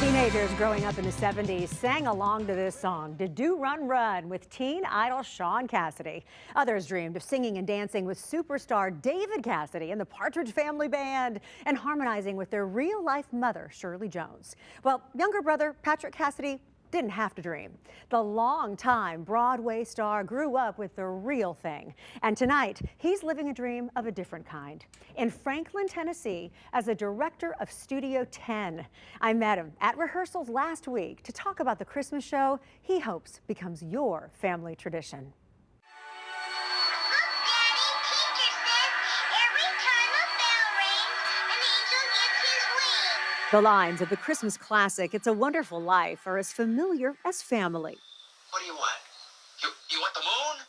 Teenagers growing up in the 70s sang along to this song, "Do Run Run," with teen idol Sean Cassidy. Others dreamed of singing and dancing with superstar David Cassidy and the Partridge Family Band, and harmonizing with their real-life mother, Shirley Jones. Well, younger brother Patrick Cassidy didn't have to dream. The longtime Broadway star grew up with the real thing. And tonight, he's living a dream of a different kind. In Franklin, Tennessee, as a director of Studio 10. I met him at rehearsals last week to talk about the Christmas show he hopes becomes your family tradition. The lines of the Christmas classic, "It's a Wonderful Life," are as familiar as family. What do you want? You want the moon?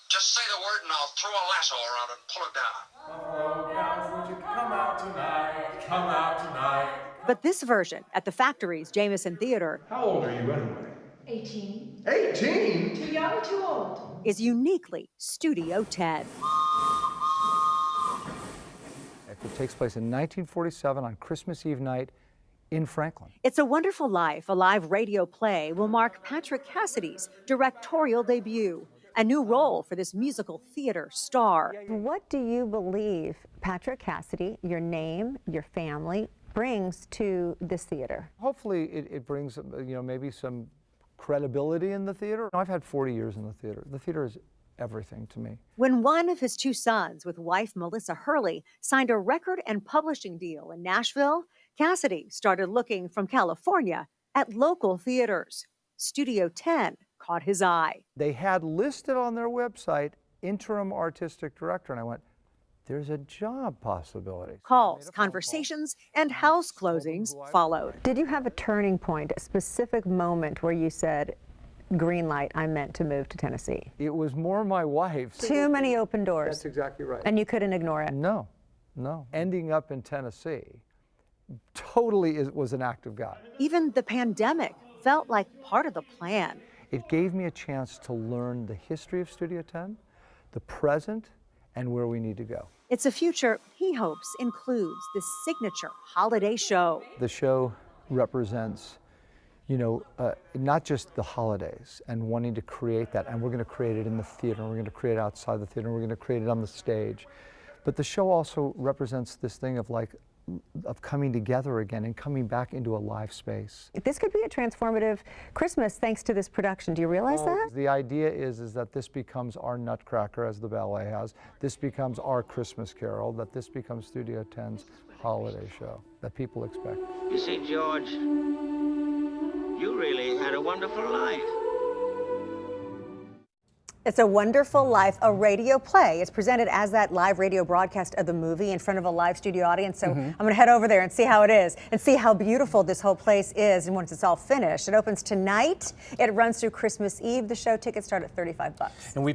Just say the word and I'll throw a lasso around it and pull it down. Oh, gals, would you come out tonight? Come out tonight. But this version, at the Factory's Jameson Theater, How old are you anyway? 18. 18? Too young or too old? is uniquely Studio 10. It takes place in 1947 on Christmas Eve night in Franklin. It's a Wonderful Life, a live radio play, will mark Patrick Cassidy's directorial debut, a new role for this musical theater star. What do you believe Patrick Cassidy, your name, your family, brings to this theater? Hopefully it brings, maybe some credibility in the theater. I've had 40 years in the theater. The theater is everything to me. When one of his two sons, with wife Melissa Hurley, signed a record and publishing deal in Nashville, Cassidy started looking from California at local theaters. Studio 10 caught his eye. They had listed on their website interim artistic director, and I went, there's a job possibility. Calls, conversations, and house closings followed. Did you have a turning point, a specific moment where you said, green light, I'm meant to move to Tennessee? It was more my wife. Too many open doors. That's exactly right. And you couldn't ignore it? No. Ending up in Tennessee totally was an act of God. Even the pandemic felt like part of the plan. It gave me a chance to learn the history of Studio 10, the present, and where we need to go. It's a future he hopes includes the signature holiday show. The show represents, not just the holidays and wanting to create that, and we're going to create it in the theater, and we're going to create it outside the theater, and we're going to create it on the stage. But the show also represents this thing of coming together again and coming back into a live space. This could be a transformative Christmas thanks to this production. Do you realize that? The idea is that this becomes our Nutcracker, as the ballet has. This becomes our Christmas Carol, that this becomes Studio 10's holiday show that people expect. You see, George, you really had a wonderful life. It's a Wonderful Life, a radio play. It's presented as that live radio broadcast of the movie in front of a live studio audience. So I'm going to head over there and see how it is and see how beautiful this whole place is. And once it's all finished, it opens tonight. It runs through Christmas Eve. The show tickets start at $35. And we